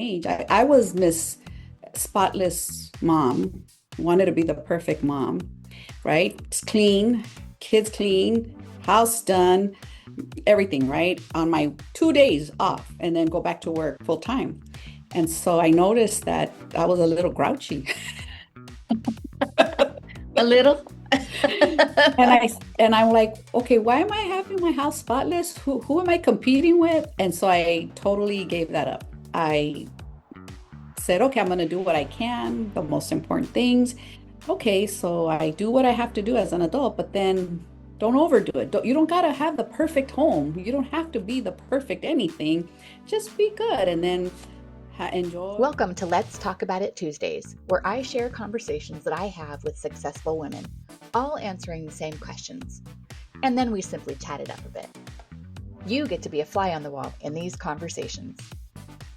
age. I was Miss Spotless Mom, wanted to be the perfect mom, right? It's clean, kids clean, house done, everything, right? On my 2 days off and then go back to work full time. And so I noticed that I was a little grouchy. A little. And I'm like, okay, why am I having my house spotless? Who am I competing with? And so I totally gave that up. I said, okay, I'm going to do what I can, the most important things. Okay, so I do what I have to do as an adult, but then don't overdo it. You don't got to have the perfect home. You don't have to be the perfect anything. Just be good and then enjoy. Welcome to Let's Talk About It Tuesdays, where I share conversations that I have with successful women, all answering the same questions. And then we simply chat it up a bit. You get to be a fly on the wall in these conversations.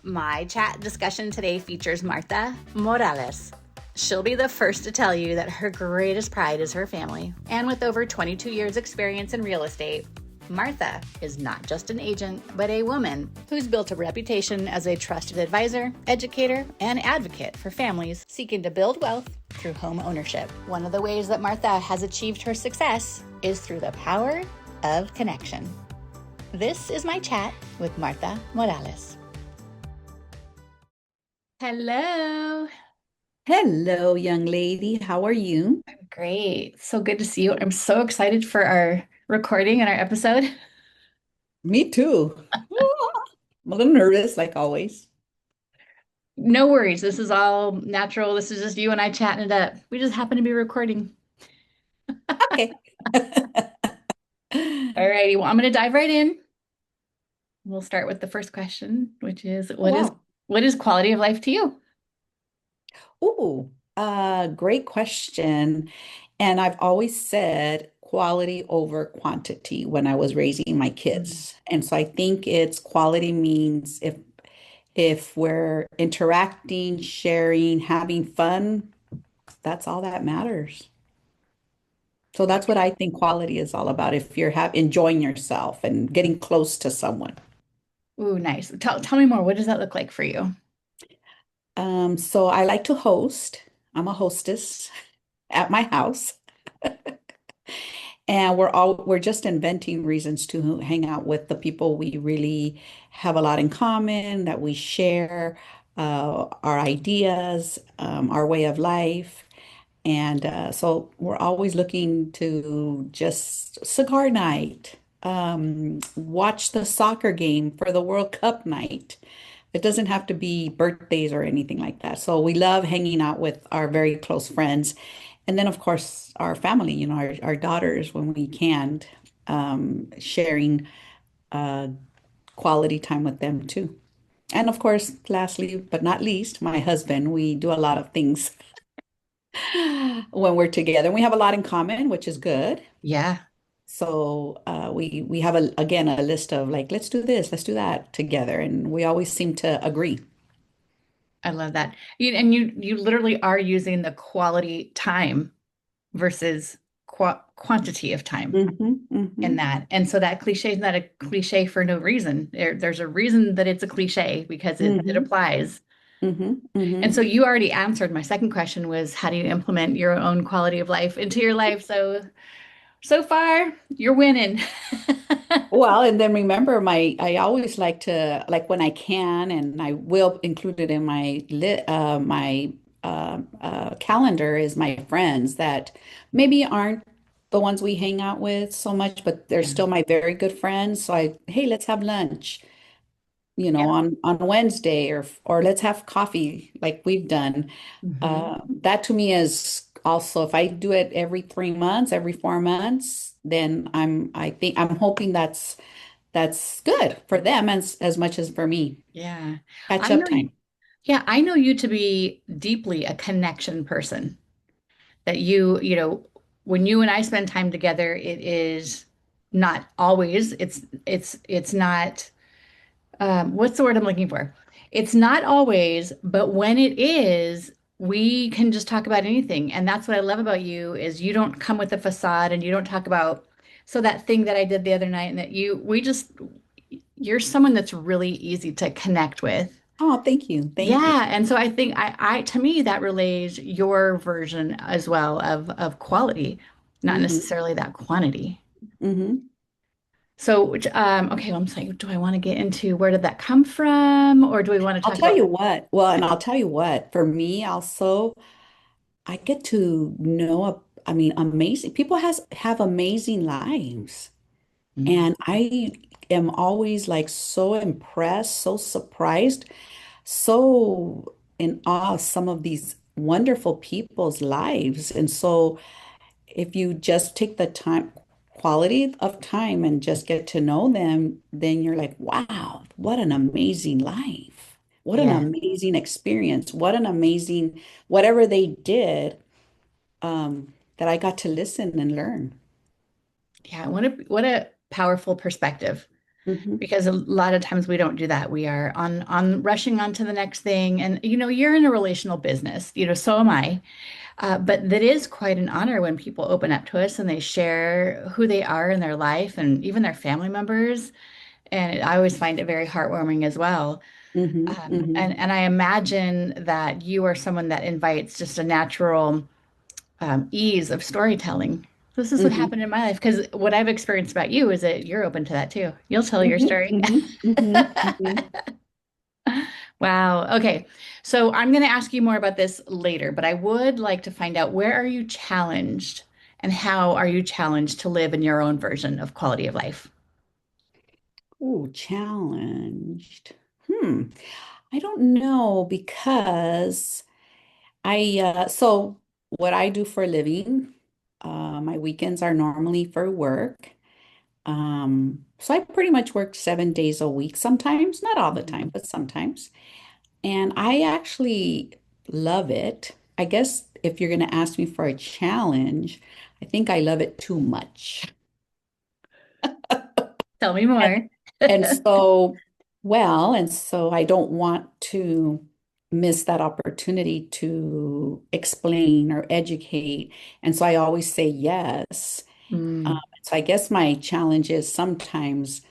My chat discussion today features Martha Morales. She'll be the first to tell you that her greatest pride is her family. And with over 22 years experience in real estate, Martha is not just an agent, but a woman who's built a reputation as a trusted advisor, educator, and advocate for families seeking to build wealth through home ownership. One of the ways that Martha has achieved her success is through the power of connection. This is my chat with Martha Morales. Hello. Hello, young lady. How are you? I'm great. So good to see you. I'm so excited for our recording and our episode. Me too. I'm a little nervous, like always. No worries. This is all natural. This is just you and I chatting it up. We just happen to be recording. Okay. All righty. Well, I'm going to dive right in. We'll start with the first question, which is Oh, wow. what is quality of life to you? Ooh, great question. And I've always said quality over quantity when I was raising my Mm. kids. And so I think it's quality means if we're interacting, sharing, having fun, that's all that matters. So that's what I think quality is all about. If you're enjoying yourself and getting close to someone. Ooh, nice. Tell me more. What does that look like for you? So I like to host. I'm a hostess at my house. And we're just inventing reasons to hang out with the people we really have a lot in common, that we share our ideas, our way of life. And so we're always looking to just cigar night, watch the soccer game for the World Cup night. It doesn't have to be birthdays or anything like that. So we love hanging out with our very close friends. And then, of course, our family, our daughters when we can, sharing uh, quality time with them too. And of course, lastly but not least, my husband, we do a lot of things when we're together. We have a lot in common, which is good. Yeah, So we have again a list of like, let's do this, let's do that together, and we always seem to agree. I love that. And you literally are using the quality time versus quantity of time in Hmm. that. And so that cliche is not a cliche for no reason. There's a reason that it's a cliche because it Hmm. applies. Hmm. And Hmm. so you already answered my second question was how do you implement your own quality of life into your life? So far, you're winning. Well, and then remember I always like to, like when I can, and I will include it in my calendar, is my friends that maybe aren't the ones we hang out with so much, but they're Yeah. still my very good friends. So hey, let's have lunch, Yeah. on Wednesday, or let's have coffee like we've done. Hmm. That to me is also, if I do it every 3 months, every 4 months, then I think I'm hoping that's good for them as much as for me. Yeah. Catch I up know time. yeah, I know you to be deeply a connection person. That when you and I spend time together, it is not always, it's not what's the word I'm looking for? It's not always, but when it is, we can just talk about anything. And that's what I love about you is you don't come with a facade and you don't talk about so that thing that I did the other night and that you're someone that's really easy to connect with. Oh, thank you. Thank you. Yeah, and so I think I to me that relays your version as well of quality, not Hmm. necessarily that quantity. Hmm. So, okay, well, I'm saying, do I want to get into where did that come from, or do we want to I'll talk tell about? you what. Well, and I'll tell you what, for me also, I get to know, I mean, amazing people have amazing lives. Mm, And I am always like so impressed, so surprised, so in awe of some of these wonderful people's lives. And so if you just take the time, quality of time and just get to know them, then you're like, wow, what an amazing life. What an yeah, amazing experience. What an amazing, whatever they did, that I got to listen and learn. yeah. What a powerful perspective. Hmm. Because a lot of times we don't do that. We are on rushing on to the next thing, and you're in a relational business. So am I. But that is quite an honor when people open up to us and they share who they are in their life and even their family members. And I always find it very heartwarming as well. Hmm. And Hmm. and I imagine that you are someone that invites just a natural ease of storytelling. This is what Hmm. happened in my life. Because what I've experienced about you is that you're open to that too. You'll tell your Hmm. story. Hmm. Hmm. Hmm. Wow. Okay. So I'm going to ask you more about this later, but I would like to find out where are you challenged and how are you challenged to live in your own version of quality of life? Ooh, challenged. Hmm. I don't know because so what I do for a living, my weekends are normally for work. So I pretty much work 7 days a week, sometimes, not all the time, Mhm. but sometimes. And I actually love it. I guess if you're going to ask me for a challenge, I think I love it too much. Tell me more. And so, well, and so I don't want to miss that opportunity to explain or educate. And so I always say yes. Mm. So I guess my challenge is sometimes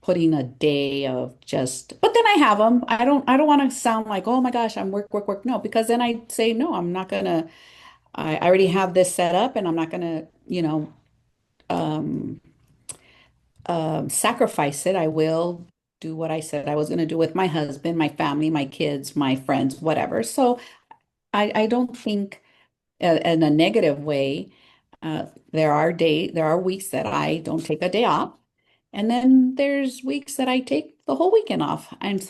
putting a day of just, but then I have them. I don't want to sound like, oh my gosh, I'm work, work, work. No, because then I say, no, I'm not gonna, I already have this set up and I'm not gonna, um, sacrifice it. I will do what I said I was going to do with my husband, my family, my kids, my friends, whatever. So I don't think in a negative way. There are weeks that I don't take a day off, and then there's weeks that I take the whole weekend off. And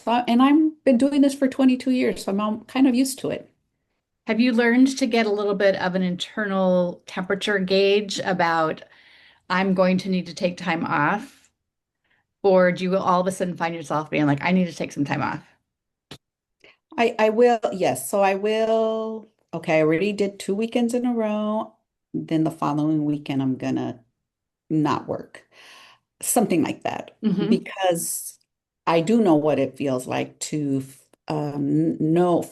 I've been doing this for 22 years, so I'm kind of used to it. Have you learned to get a little bit of an internal temperature gauge about I'm going to need to take time off? Or do you all of a sudden find yourself being like, I need to take some time off? I will, yes. So I will. Okay, I already did 2 weekends in a row. Then the following weekend, I'm gonna not work. Something like that, Hmm. because I do know what it feels like to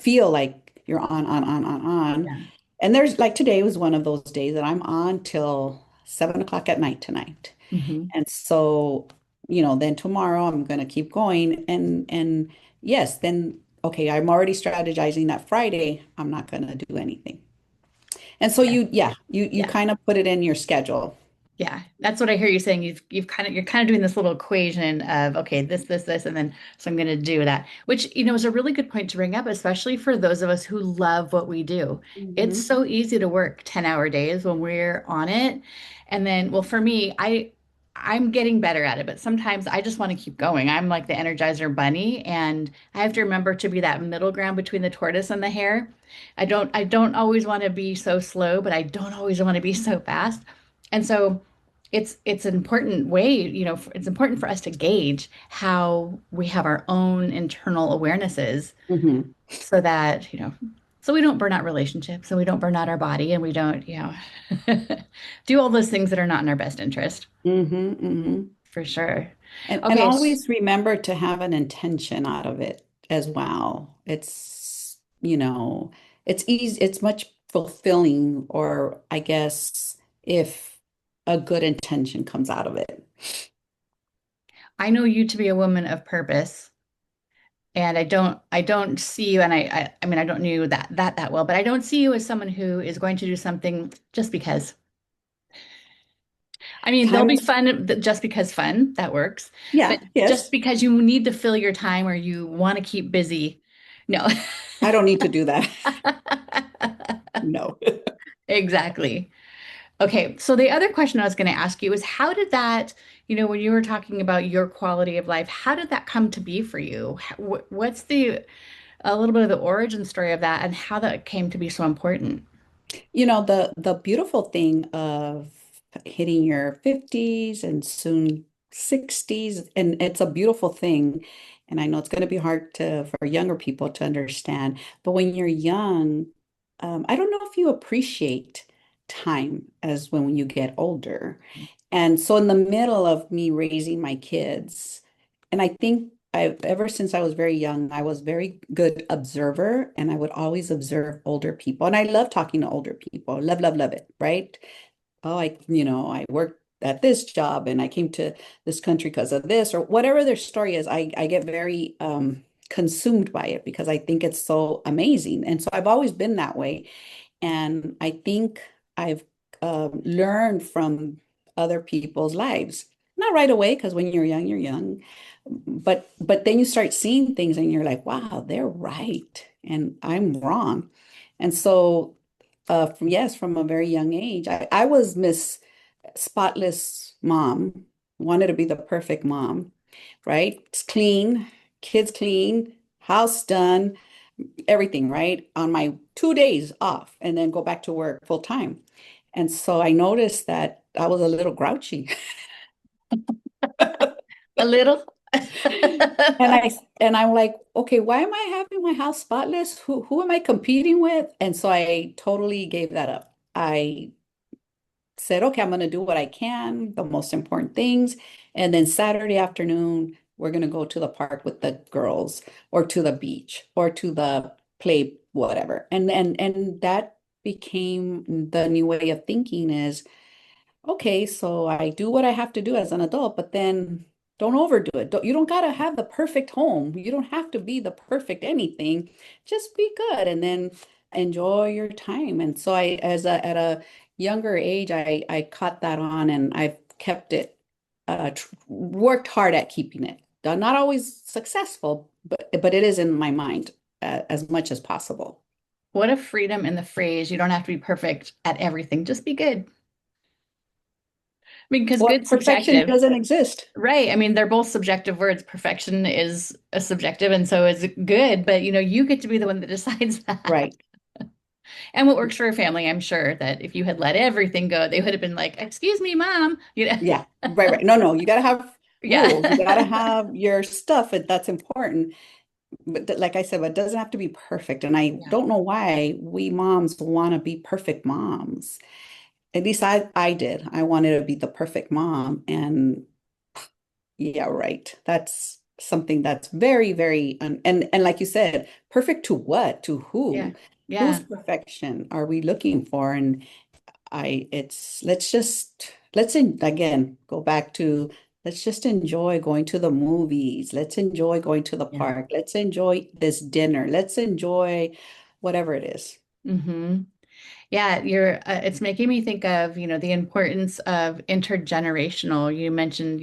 feel like you're on. Yeah. And there's like today was one of those days that I'm on till 7 o'clock at night tonight. Hmm. And so, then tomorrow I'm gonna keep going. And yes, then okay, I'm already strategizing that Friday, I'm not gonna do anything. And so Yeah. you Yeah. kind of put it in your schedule. Yeah, that's what I hear you saying. You're kind of doing this little equation of okay, this, and then so I'm going to do that, which is a really good point to bring up, especially for those of us who love what we do. It's Hmm. so easy to work 10-hour days when we're on it, and then well, for me, I'm getting better at it, but sometimes I just want to keep going. I'm like the Energizer Bunny, and I have to remember to be that middle ground between the tortoise and the hare. I don't always want to be so slow, but I don't always want to be so fast. And so it's an important way, it's important for us to gauge how we have our own internal awarenesses Hmm. so that, so we don't burn out relationships, so we don't burn out our body, and we don't, do all those things that are not in our best interest, Hmm. Hmm. for sure. And Okay. always remember to have an intention out of it as well. It's easy, it's much fulfilling, or I guess if a good intention comes out of it. I know you to be a woman of purpose. And I don't see you, and I mean, I don't know you that well, but I don't see you as someone who is going to do something just because. I mean, there'll Time be is, fun, just because fun, that works. But yeah, just yes. because you need to fill your time or you want to keep busy, no. I don't need to do that. No. Exactly. Okay, so the other question I was going to ask you is how did that, when you were talking about your quality of life, how did that come to be for you? What's a little bit of the origin story of that and how that came to be so important? The beautiful thing of hitting your 50s and soon 60s, and it's a beautiful thing. And I know it's going to be hard for younger people to understand, but when you're young, I don't know if you appreciate time as when you get older. And so in the middle of me raising my kids, and I think ever since I was very young, I was very good observer and I would always observe older people. And I love talking to older people. Love, love, love it, right? Oh, I worked at this job and I came to this country because of this or whatever their story is. I get very consumed by it because I think it's so amazing. And so I've always been that way. And I think I've learned from other people's lives. Not right away, because when you're young, you're young. But then you start seeing things and you're like, wow, they're right. And I'm wrong. And so from a very young age, I was Miss Spotless Mom, wanted to be the perfect mom, right? It's clean, kids clean, house done, everything, right? On my 2 days off and then go back to work full time. And so I noticed that I was a little grouchy. A little? And I'm like, okay, why am I having my house spotless? Who am I competing with? And so I totally gave that up. I said, okay, I'm going to do what I can, the most important things. And then Saturday afternoon, we're going to go to the park with the girls or to the beach or to the play, whatever. And that became the new way of thinking is, okay, so I do what I have to do as an adult, but then don't overdo it. You don't gotta have the perfect home. You don't have to be the perfect anything. Just be good and then enjoy your time. And so at a younger age, I caught that on and I've kept it, worked hard at keeping it. Not always successful, but it is in my mind as much as possible. What a freedom in the phrase, you don't have to be perfect at everything, just be good. I mean, because Well, good's perfection subjective, doesn't exist. right? I mean, they're both subjective words. Perfection is a subjective, and so is good, but you get to be the one that decides that. Right. And what works for a family, I'm sure that if you had let everything go, they would have been like, "Excuse me, mom." Yeah, right, right. No, no, you got to have rules. You got to Yeah. have your stuff, and that's important. But like I said, but it doesn't have to be perfect. And I Yeah. don't know why we moms want to be perfect moms. At least I did. I wanted to be the perfect mom. And yeah, right. That's something that's very, very, and like you said, perfect to what? To Yeah. who? Whose Yeah. perfection are we looking for? And again go back to let's just enjoy going to the movies. Let's enjoy going to the Yeah. park. Let's enjoy this dinner. Let's enjoy whatever it is. Hmm. Yeah, it's making me think of, the importance of intergenerational. You mentioned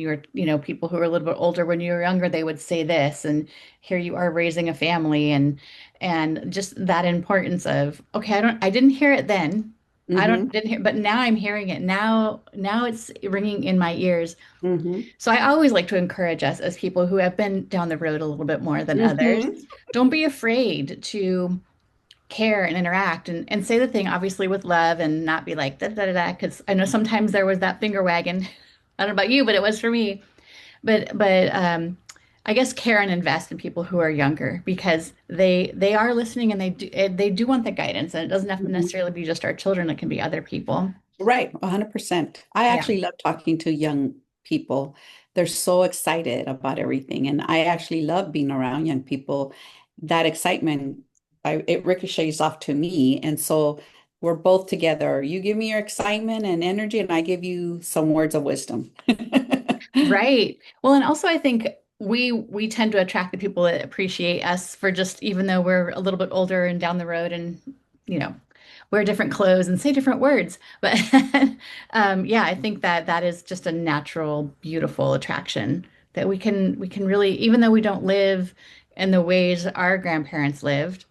people who were a little bit older when you were younger, they would say this, and here you are raising a family and just that importance of, okay, I didn't hear it then. I don't Mm-hmm. didn't hear, but now I'm hearing it. Now it's ringing in my ears. Mm-hmm. So I always like to encourage us as people who have been down the road a little bit more than others. Mm-hmm. Don't be afraid to care and interact and say the thing obviously with love and not be like da da da da because I know sometimes there was that finger wagging. I don't know about you, but it was for me. But I guess care and invest in people who are younger because they are listening and they do want the guidance and it doesn't have to Mm-hmm. necessarily be just our children. It can be other people. Right, 100%. I Yeah. actually love talking to young people. They're so excited about everything. And I actually love being around young people. That excitement, it ricochets off to me. And so we're both together. You give me your excitement and energy, and I give you some words of wisdom. Right. Well, and also I think we tend to attract the people that appreciate us for just even though we're a little bit older and down the road and you know wear different clothes and say different words. But yeah, I think that that is just a natural, beautiful attraction that we can really, even though we don't live in the ways our grandparents lived,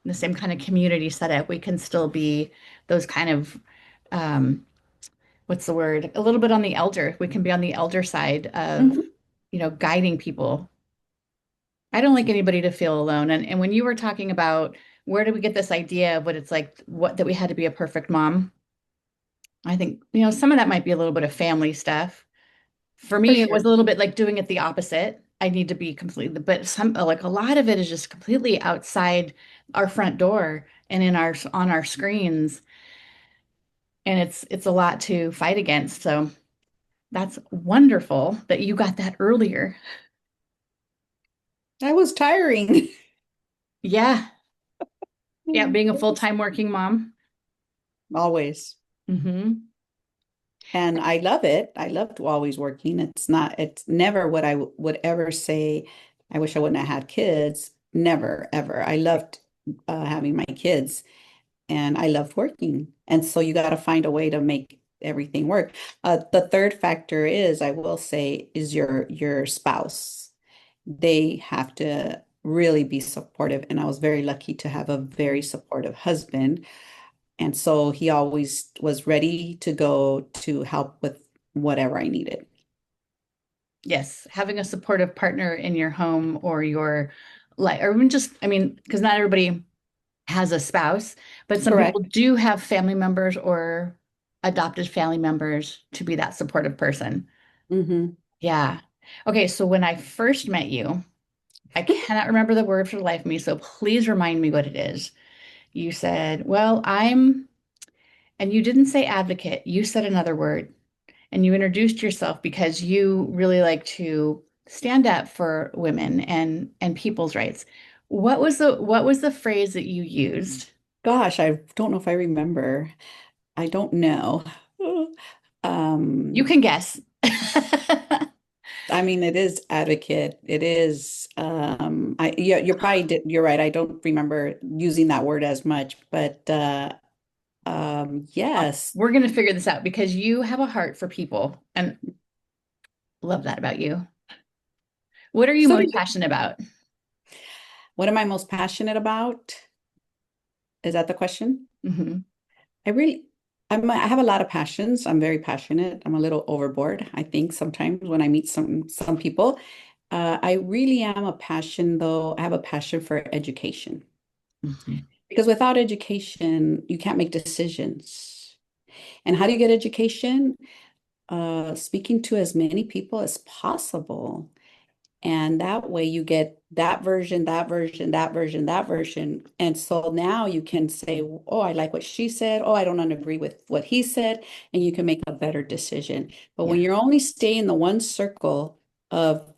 in the same kind of community setup, we can still be those kind of um, what's the word? A little bit on the elder. We can be on the elder side of, Mhm. guiding people. I don't like anybody to feel alone. And when you were talking about where do we get this idea of what it's like, what that we had to be a perfect mom, I think, some of that might be a little bit of family stuff. For For me, it was sure. a little bit like doing it the opposite. I need to be completely, but some like a lot of it is just completely outside our front door and in our on our screens. And it's a lot to fight against. So that's wonderful that you got that earlier. That was tiring. Yeah. Yeah, being a It was full-time working mom. always. Hmm. And I love it. I loved always working. It's never what would ever say, I wish I wouldn't have had kids. Never, ever. I loved having my kids and I loved working. And so you got to find a way to make everything work. The third factor is, I will say, is your spouse. They have to really be supportive. And I was very lucky to have a very supportive husband. And so he always was ready to go to help with whatever I needed. Yes, having a supportive partner in your home or your life, or even just, I mean, because not everybody has a spouse, but some people Correct. do have family members or adopted family members to be that supportive person. Hmm. Yeah. Okay, so when I first met you, I cannot remember the word for the life of me, so please remind me what it is. You said, well, and you didn't say advocate, you said another word, and you introduced yourself because you really like to stand up for women and people's rights. What was the phrase that you used? Gosh, I don't know if I remember. I don't know. You Um, can guess. I mean, it is advocate. It is, yeah, you're right. I don't remember using that word as much, but yes. We're going to figure this out because you have a heart for people and love that about you. What are you So do most you. passionate about? What am I most passionate about? Is that the question? Hmm. I really, I have a lot of passions. I'm very passionate. I'm a little overboard, I think, sometimes when I meet some people. I really am a passion, though. I have a passion for education Hmm. because without education, you can't make decisions. And how do you get education? Speaking to as many people as possible. And that way you get that version, that version, that version, that version. And so now you can say, oh, I like what she said. Oh, I don't agree with what he said. And you can make a better decision. But when Yeah. you're only staying in the one circle of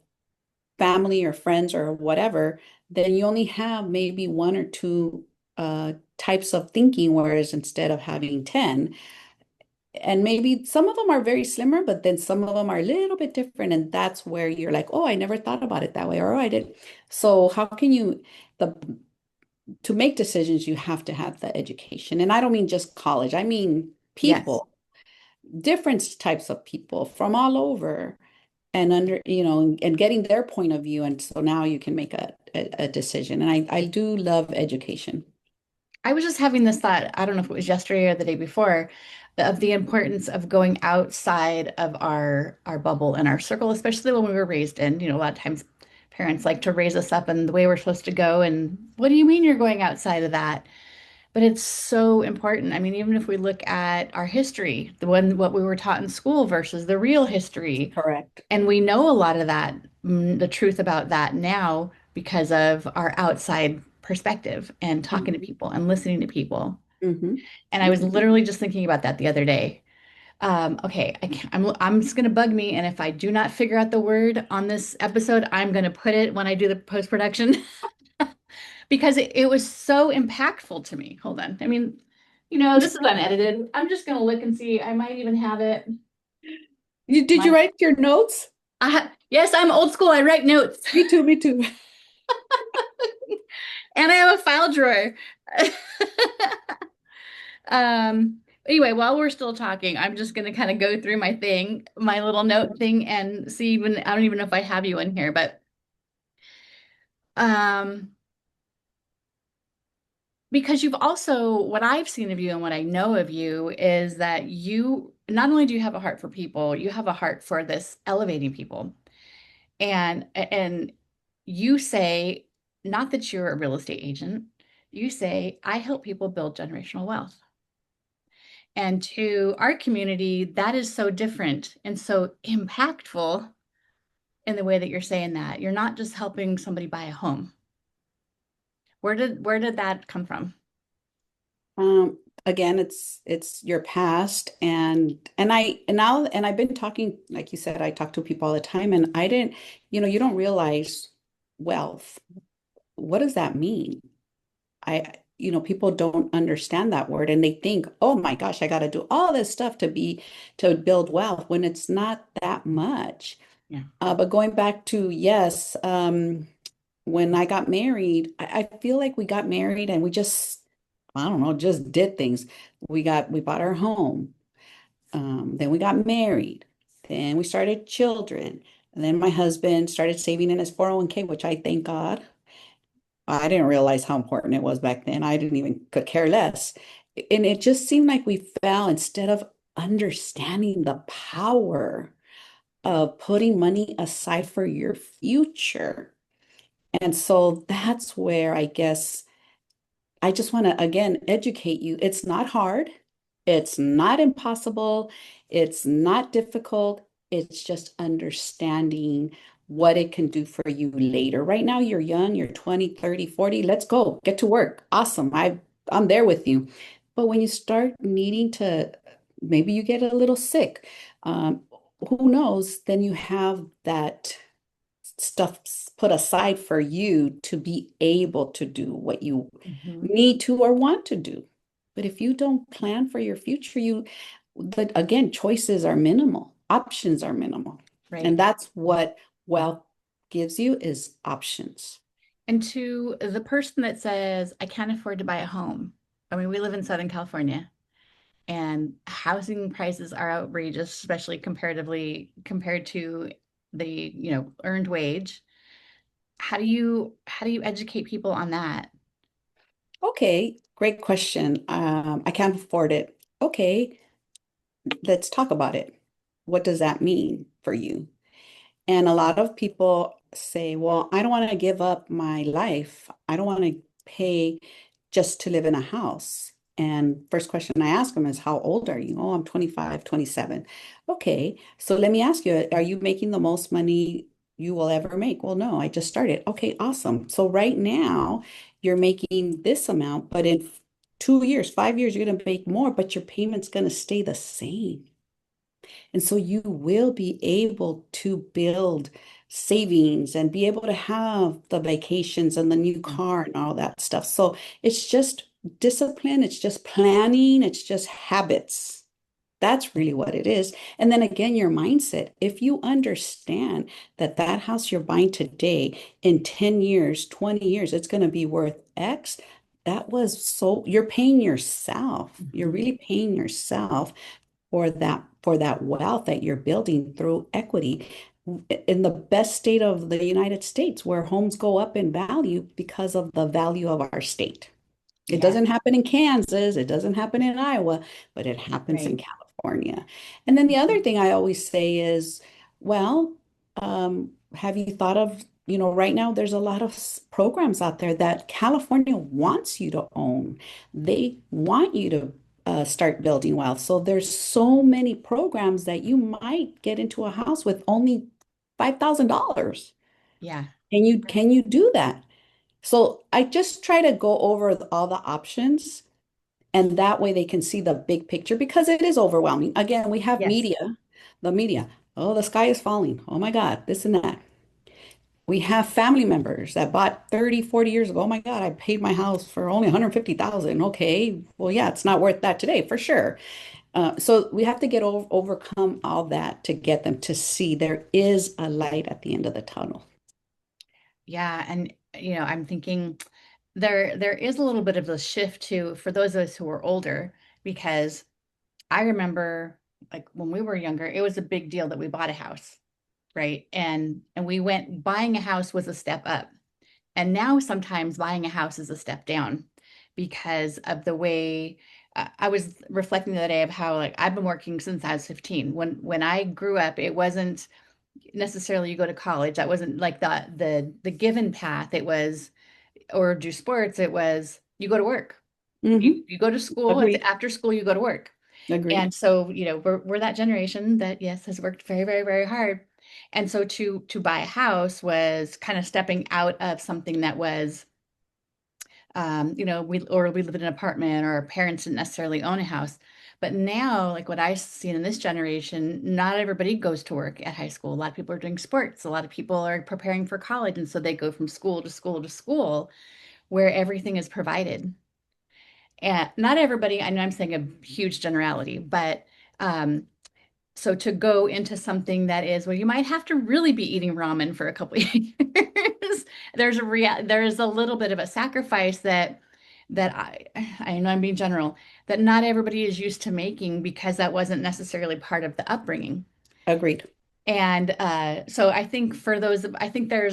family or friends or whatever, then you only have maybe one or two types of thinking, whereas instead of having 10, and maybe some of them are very slimmer, but then some of them are a little bit different. And that's where you're like, oh, I never thought about it that way, or oh, I did. So how can you the to make decisions, you have to have the education. And I don't mean just college, I mean Yes. people, different types of people from all over and and getting their point of view. And so now you can make a decision. And I do love education. I was just having this thought, I don't know if it was yesterday or the day before, of the importance of going outside of our bubble and our circle, especially when we were raised in, a lot of times parents like to raise us up in the way we're supposed to go. And what do you mean you're going outside of that? But it's so important. I mean, even if we look at our history, what we were taught in school versus the real history, Correct. and we know a lot of that, the truth about that now because of our outside perspective and talking to Hmm. people and listening to people. Hmm. And I was Yeah. literally just thinking about that the other day. Okay, I'm just gonna bug me, and if I do not figure out the word on this episode, I'm gonna put it when I do the post-production because it was so impactful to me. Hold on. I mean, this is unedited. I'm just gonna look and see. I might even have it. Did you My write your notes? Yes, I'm old school. I write notes. Me too, me too. And I have a file drawer. Anyway, while we're still talking, I'm just gonna kind of go through my thing, my little note thing, and see even I don't even know if I have you in here, but um because you've also what I've seen of you and what I know of you is that you not only do you have a heart for people, you have a heart for this elevating people. And you say, not that you're a real estate agent, you say, I help people build generational wealth. And to our community, that is so different and so impactful in the way that you're saying that. You're not just helping somebody buy a home. Where did that come from? Again, it's your past and I've been talking, like you said, I talk to people all the time and I didn't, you don't realize wealth. What does that mean? People don't understand that word and they think, oh my gosh, I got to do all this stuff to build wealth when it's not that much. Yeah. But going back to, yes, when I got married, I feel like we got married and we just, I don't know, just did things. We bought our home. Then we got married. Then we started children. And then my husband started saving in his 401k, which I thank God. I didn't realize how important it was back then. I didn't even could care less. And it just seemed like we fell instead of understanding the power of putting money aside for your future. And so that's where I guess I just want to again educate you. It's not hard. It's not impossible. It's not difficult. It's just understanding what it can do for you later. Right now, you're young, you're 20, 30, 40. Let's go. Get to work. Awesome. I'm there with you. But when you start needing to, maybe you get a little sick. Um, who knows? Then you have that stuff put aside for you to be able to do what you Mhm. need to or want to do. But if you don't plan for your future, but again, choices are minimal, options are minimal. And Right. that's what wealth gives you is options. And to the person that says, I can't afford to buy a home. I mean, we live in Southern California and housing prices are outrageous, especially comparatively compared to the, earned wage. How do you educate people on that? Okay, great question. I can't afford it. Okay, let's talk about it. What does that mean for you? And a lot of people say, well, I don't want to give up my life. I don't want to pay just to live in a house. And first question I ask them is, how old are you? Oh, I'm 25, 27. Okay, so let me ask you, are you making the most money you will ever make? Well, no, I just started. Okay, awesome. So right now you're making this amount, but in 2 years, 5 years, you're going to make more, but your payment's going to stay the same. And so you will be able to build savings and be able to have the vacations and the new Yeah. car and all that stuff. So it's just discipline, it's just planning, it's just habits. That's really what it is. And then again, your mindset. If you understand that that house you're buying today in 10 years, 20 years, it's going to be worth X, you're paying yourself. You're Mhm. really paying yourself for that wealth that you're building through equity in the best state of the United States, where homes go up in value because of the value of our state. It Yeah, doesn't happen in Kansas, it doesn't happen in Iowa, but it happens in right. California. And then the other Mhm. thing I always say is, well, have you thought of, right now there's a lot of programs out there that California wants you to own. They want you to start building wealth. So there's so many programs that you might get into a house with only $5,000. Yeah. Can you do that? So I just try to go over all the options and that way they can see the big picture because it is overwhelming. Again, we have Yes. the media. Oh, the sky is falling. Oh my God, this and that. We have family members that bought 30, 40 years ago. Oh my God, I paid my house for only 150,000. Okay. Well, yeah, it's not worth that today for sure. So we have to get overcome all that to get them to see there is a light at the end of the tunnel. Yeah, and I'm thinking there is a little bit of a shift too for those of us who are older, because I remember like when we were younger, it was a big deal that we bought a house, right? And we went buying a house was a step up. And now sometimes buying a house is a step down because of the way I was reflecting the other day of how like I've been working since I was 15. When I grew up, it wasn't necessarily you go to college. That wasn't like the given path. It was or do sports. It was you go to work. Hmm. You go to school. Agreed. After school, you go to work. Agreed. And so, we're that generation that yes has worked very, very, very hard. And so to buy a house was kind of stepping out of something that was we lived in an apartment or our parents didn't necessarily own a house. But now, like what I've seen in this generation, not everybody goes to work at high school. A lot of people are doing sports. A lot of people are preparing for college. And so they go from school to school to school where everything is provided. And not everybody, I know I'm saying a huge generality, but um, so to go into something that is, well, you might have to really be eating ramen for a couple of years. There's a little bit of a sacrifice that I know I'm being general, that not everybody is used to making because that wasn't necessarily part of the upbringing. Agreed. And so I think there's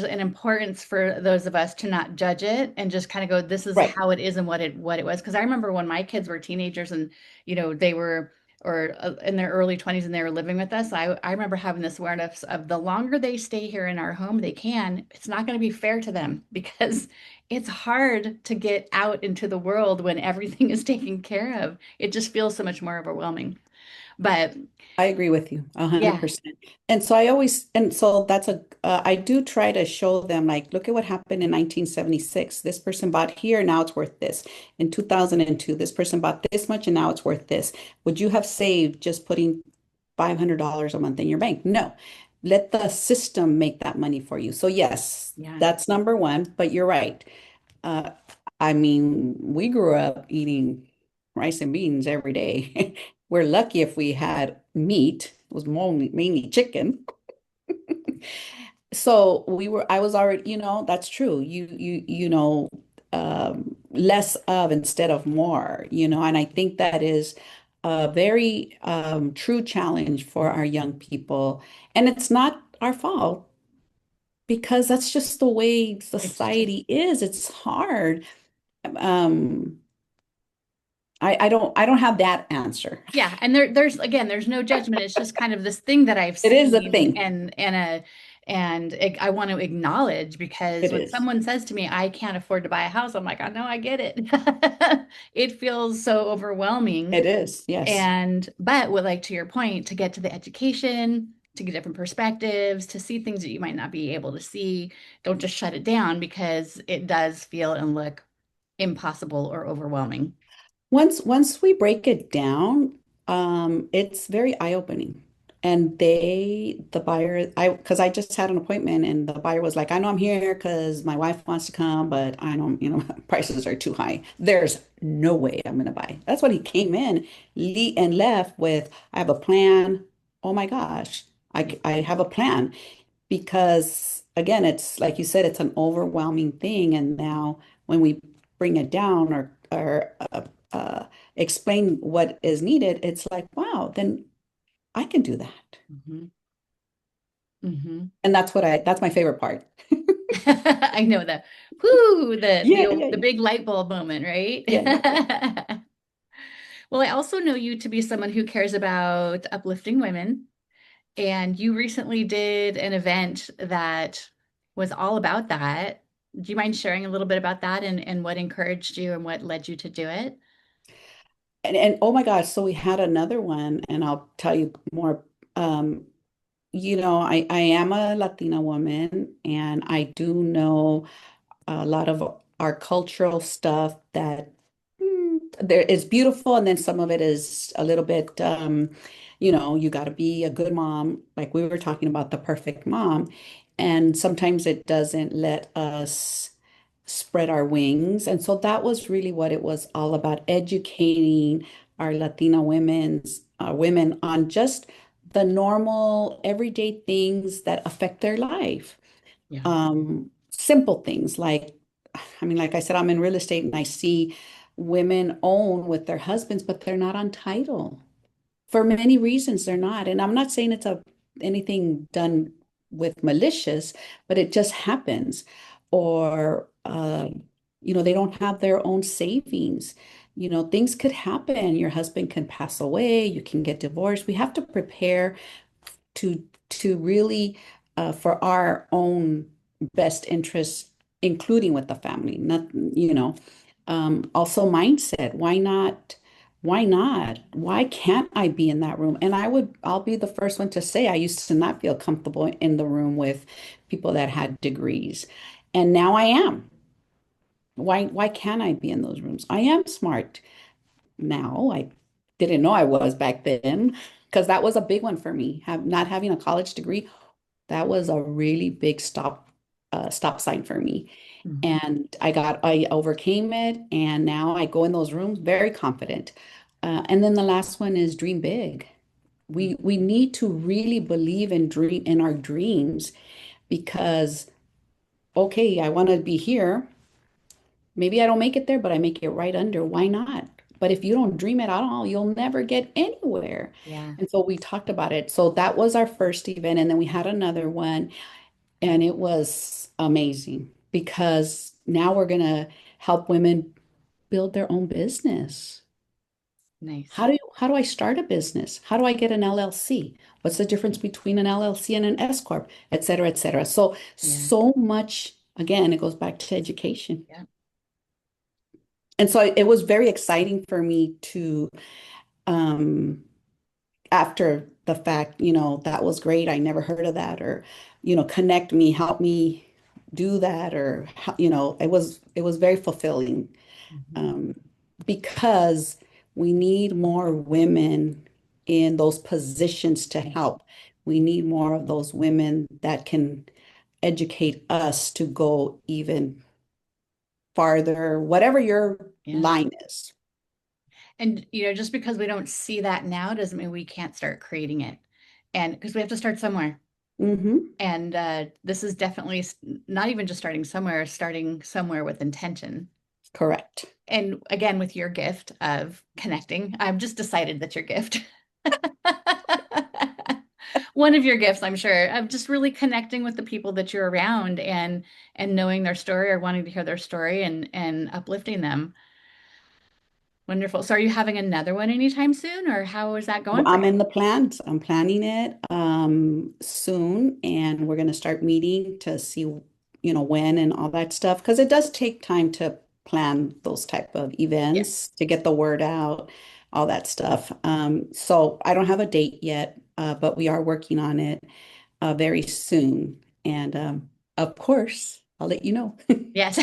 an importance for those of us to not judge it and just kind of go, this is Right. how it is and what it was. Because I remember when my kids were teenagers and they were or in their early 20s and they were living with us. I remember having this awareness of the longer they stay here in our home, it's not going to be fair to them because it's hard to get out into the world when everything is taken care of. It just feels so much more overwhelming. But I agree with you yeah, 100%. And so I always, and so I do try to show them like, look at what happened in 1976. This person bought here, now it's worth this. In 2002, this person bought this much and now it's worth this. Would you have saved just putting $500 a month in your bank? No. Let the system make that money for you. So yes, yeah. that's number one, but you're right. Uh, I mean, we grew up eating rice and beans every day. We're lucky if we had meat. It was mainly chicken. So I was already, that's true. Less of instead of more, and I think that is a very true challenge for our young people. And it's not our fault because that's just the way It's just society is. It's hard. Um, I don't have that answer. Yeah, and there's no judgment. It's just kind of this thing that I've It is a seen thing. I want to acknowledge because It when is. someone says to me, I can't afford to buy a house, I'm like, I know I get it. It feels so overwhelming. It is. Yes. And but with like to your point, to get to the education, to get different perspectives, to see things that you might not be able to see, don't just shut it down because it does feel and look impossible or overwhelming. Once we break it down, it's very eye-opening. And the buyer, because I just had an appointment and the buyer was like, I know I'm here because my wife wants to come, but I don't, prices are too high. There's no way I'm going to buy. That's what he came in and left with, I have a plan. Oh my gosh, I have a plan because again, it's like you said, it's an overwhelming thing. And now when we bring it down or explain what is needed, it's like, wow, then I can do that. Mhm. Mhm. And that's my favorite part. I know that. Whoo, Yeah, yeah, the yeah. big light bulb moment, right? Yeah, yeah, yeah. Well, I also know you to be someone who cares about uplifting women, and you recently did an event that was all about that. Do you mind sharing a little bit about that and what encouraged you and what led you to do it? And oh my gosh, so we had another one, and I'll tell you more. Um, I am a Latina woman, and I do know a lot of our cultural stuff that there is beautiful, and then some of it is a little bit, you got to be a good mom, like we were talking about the perfect mom, and sometimes it doesn't let us spread our wings, and so that was really what it was all about, educating our Latina women's women on just the normal, everyday things that affect their life. Yeah. Simple things like, I mean, like I said, I'm in real estate and I see women own with their husbands, but they're not on title. For many reasons, they're not. And I'm not saying it's a anything done with malicious, but it just happens. Or they don't have their own savings. Things could happen. Your husband can pass away, you can get divorced. We have to prepare to really for our own best interests, including with the family. Not, also mindset. Why not? Why not? Why can't I be in that room? And I'll be the first one to say I used to not feel comfortable in the room with people that had degrees. And now I am. Why can't I be in those rooms? I am smart now. I didn't know I was back then because that was a big one for me. Not having a college degree, that was a really big stop sign for me. Mhm. And I overcame it, and now I go in those rooms very confident. And then the last one is dream big. We need to really believe in dream in our dreams because okay, I want to be here. Maybe I don't make it there, but I make it right under. Why not? But if you don't dream it at all, you'll never get anywhere. Yeah. And so we talked about it. So that was our first event. And then we had another one, and it was amazing because now we're going to help women build their own business. Nice. How do I start a business? How do I get an LLC? What's the difference between an LLC and an S corp, et cetera, et cetera. So Yeah. so much, again, it goes back to education. Yeah. And so it was very exciting for me to, um, after the fact, that was great. I never heard of that, or, connect me, help me do that, or, it was very fulfilling, Mhm. um, because we need more women in those positions to help. We need more of those women that can educate us to go even farther, whatever your Yeah. line is. And just because we don't see that now doesn't mean we can't start creating it. And because we have to start somewhere. Hmm. And this is definitely not even just starting somewhere with intention. Correct. And again, with your gift of connecting, I've just decided that's your gift. One of your gifts, I'm sure, of just really connecting with the people that you're around and knowing their story or wanting to hear their story and uplifting them. Wonderful. So are you having another one anytime soon, or how is that going for I'm you? in the plans. I'm planning it soon, and we're going to start meeting to see, when and all that stuff. Because it does take time to plan those type of Yeah. events to get the word out, all that stuff. So I don't have a date yet, but we are working on it very soon. And of course, I'll let you know. Yes.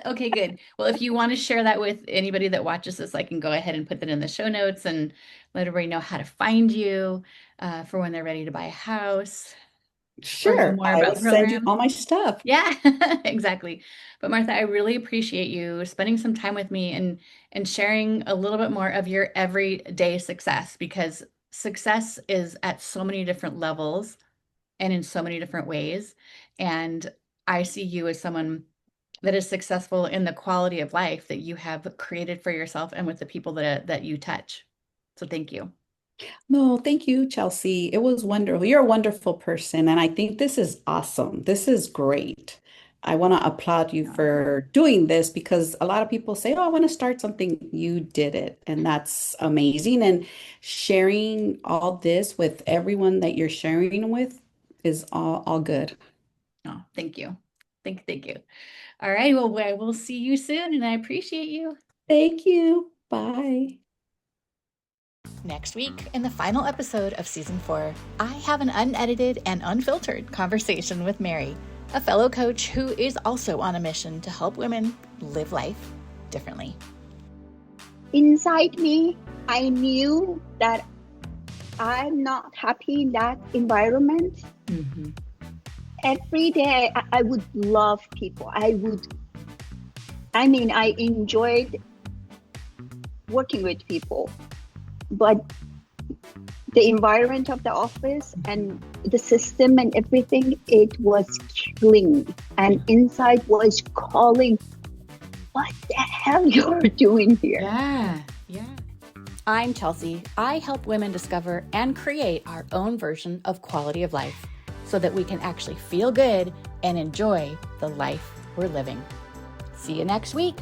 Okay, good. Well, if you want to share that with anybody that watches this, I can go ahead and put that in the show notes and let everybody know how to find you for when they're ready to buy a house or know Sure, more I about will the send you program. all my stuff. Yeah, exactly. But Martha, I really appreciate you spending some time with me and sharing a little bit more of your everyday success because success is at so many different levels and in so many different ways. And I see you as someone that is successful in the quality of life that you have created for yourself and with the people that you touch. So thank you. No, thank you, Chelsea. It was wonderful. You're a wonderful person, and I think this is awesome. This is great. I want to applaud you Oh, for doing this because a lot of people say, "Oh, I want to start something." You did it, and that's amazing. And sharing all this with everyone that you're sharing with is all good. oh, thank you. Thank you. All right. Well, I will see you soon and I appreciate you. Thank you. Bye. Next week, in the final episode of season 4, I have an unedited and unfiltered conversation with Mary, a fellow coach who is also on a mission to help women live life differently. Inside me, I knew that I'm not happy in that environment. Mm-hmm. Every day, I would love people. I enjoyed working with people, but the environment of the office and the system and everything, it was killing me. And inside was calling, what the hell you're doing here? Yeah. I'm Chelsea. I help women discover and create our own version of quality of life so that we can actually feel good and enjoy the life we're living. See you next week.